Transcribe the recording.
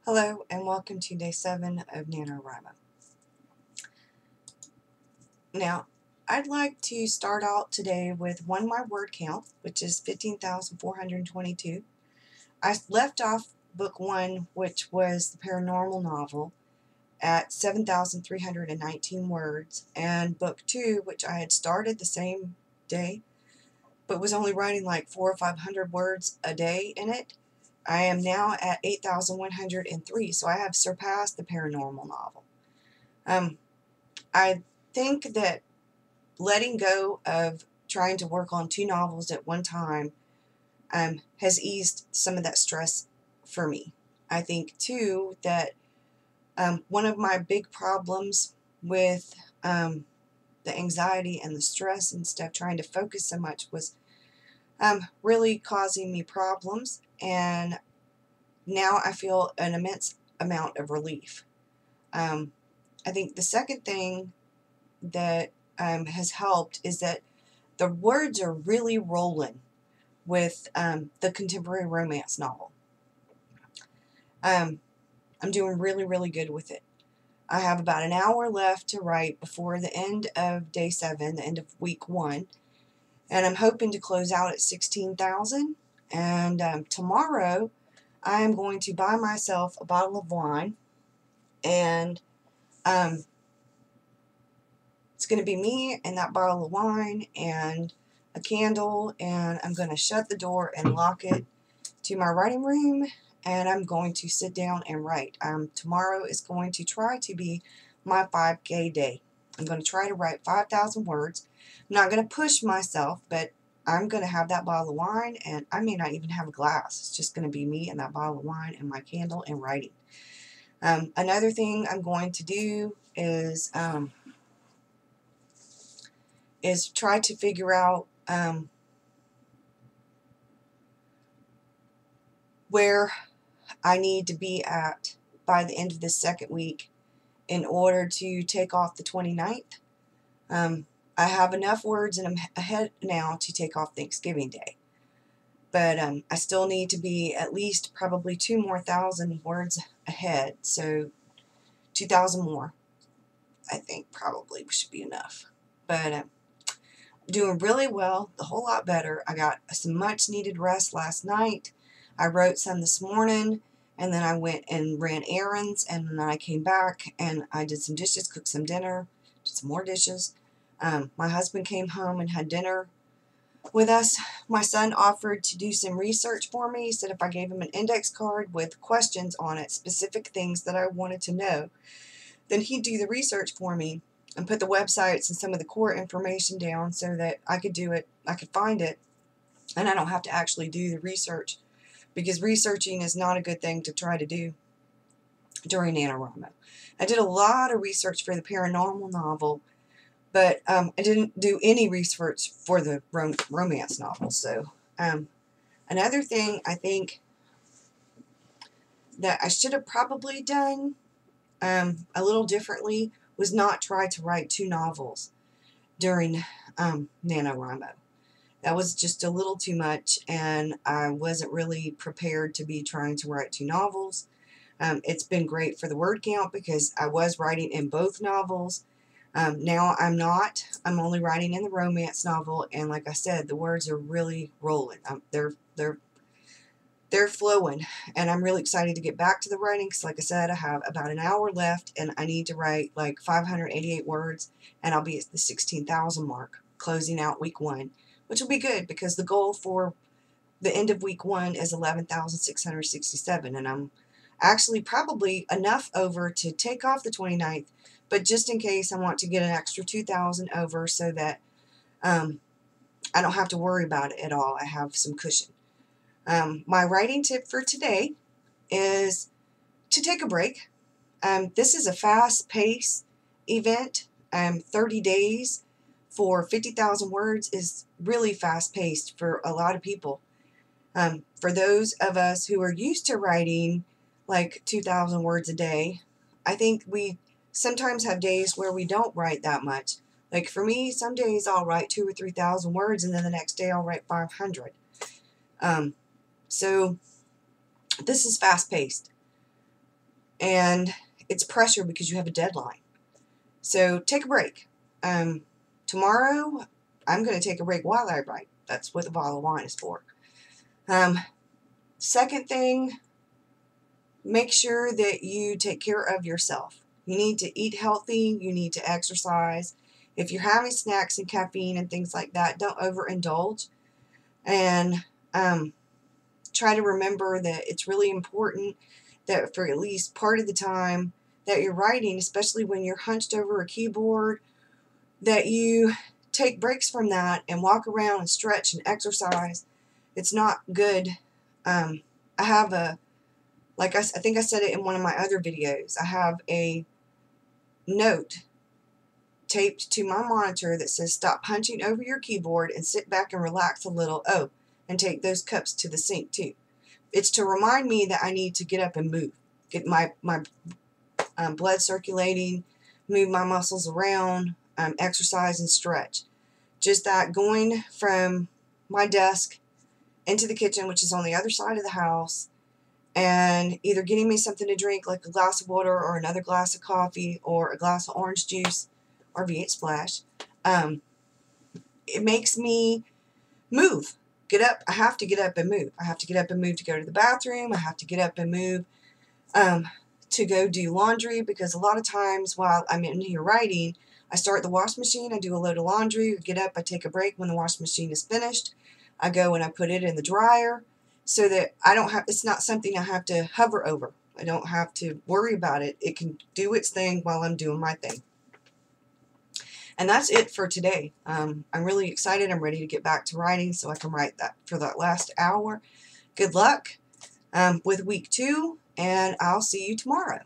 Hello and welcome to day 7 of NaNoWriMo. Now, I'd like to start out today with my word count, which is 15,422. I left off book 1, which was the paranormal novel, at 7,319 words, and book 2, which I had started the same day, but was only writing like 400 or 500 words a day in it. I am now at 8,103, so I have surpassed the paranormal novel. I think that letting go of trying to work on 2 novels at one time has eased some of that stress for me. I think, too, that one of my big problems with the anxiety and the stress and stuff, trying to focus so much, was really causing me problems, and now I feel an immense amount of relief. I think the second thing that has helped is that the words are really rolling with the contemporary romance novel. I'm doing really good with it. I have about an hour left to write before the end of day 7, the end of week 1, and I'm hoping to close out at 16,000. And tomorrow I am going to buy myself a bottle of wine, and it's going to be me and that bottle of wine and a candle, and I'm going to shut the door and lock it to my writing room, and I'm going to sit down and write. Tomorrow is going to try to be my 5K day. I'm going to try to write 5,000 words. I'm not going to push myself, but I'm going to have that bottle of wine, and I may not even have a glass. It's just going to be me and that bottle of wine and my candle and writing. Another thing I'm going to do is try to figure out where I need to be at by the end of this second week in order to take off the 29th. I have enough words in ahead now to take off Thanksgiving Day, but I still need to be at least probably 2,000 words ahead, so 2,000 more I think probably should be enough. But doing really well, a whole lot better. I got some much needed rest last night. I wrote some this morning, and then I went and ran errands, and then I came back and I did some dishes, cooked some dinner, did some more dishes. My husband came home and had dinner with us. My son offered to do some research for me. He said if I gave him an index card with questions on it, specific things that I wanted to know, then he'd do the research for me and put the websites and some of the core information down so that I could do it, I could find it, and I don't have to actually do the research, because researching is not a good thing to try to do during NaNoWriMo. I did a lot of research for the paranormal novel, but I didn't do any research for the romance novel. So another thing I think that I should have probably done a little differently was not try to write 2 novels during NaNoWriMo. That was just a little too much, and I wasn't really prepared to be trying to write 2 novels. It's been great for the word count because I was writing in both novels. Now I'm not. I'm only writing in the romance novel, and like I said, the words are really rolling. They're flowing, and I'm really excited to get back to the writing because, like I said, I have about an hour left, and I need to write like 588 words, and I'll be at the 16,000 mark, closing out week 1, which will be good because the goal for the end of week 1 is 11,667, and I'm actually probably enough over to take off the 29th, but just in case, I want to get an extra 2,000 over so that I don't have to worry about it at all. I have some cushion. My writing tip for today is to take a break. This is a fast-paced event. 30 days for 50,000 words is really fast-paced for a lot of people. For those of us who are used to writing like 2,000 words a day, I think we sometimes have days where we don't write that much. Like for me, some days I'll write 2,000 or 3,000 words, and then the next day I'll write 500. So this is fast-paced. and it's pressure because you have a deadline. So take a break. Tomorrow, I'm going to take a break while I write. That's what the bottle of wine is for. Second thing, make sure that you take care of yourself. You need to eat healthy. You need to exercise. If you're having snacks and caffeine and things like that, don't overindulge. And try to remember that it's really important that for at least part of the time that you're writing, especially when you're hunched over a keyboard, that you take breaks from that and walk around and stretch and exercise. It's not good. I have I think I said it in one of my other videos, I have a note taped to my monitor that says stop punching over your keyboard and sit back and relax a little. Oh, and take those cups to the sink too. It's to remind me that I need to get up and move, get my blood circulating, move my muscles around, exercise and stretch. Just that going from my desk into the kitchen, which is on the other side of the house, and either getting me something to drink like a glass of water or another glass of coffee or a glass of orange juice or V8 Splash, it makes me move. Get up. I have to get up and move. I have to get up and move to go to the bathroom. I have to get up and move to go do laundry, because a lot of times while I'm in here writing, I start the wash machine, I do a load of laundry, get up, I take a break when the wash machine is finished. I go and I put it in the dryer so that I don't have, it's not something I have to hover over. I don't have to worry about it. It can do its thing while I'm doing my thing. And that's it for today. I'm really excited. I'm ready to get back to writing so I can write that for that last hour. Good luck with week 2, and I'll see you tomorrow.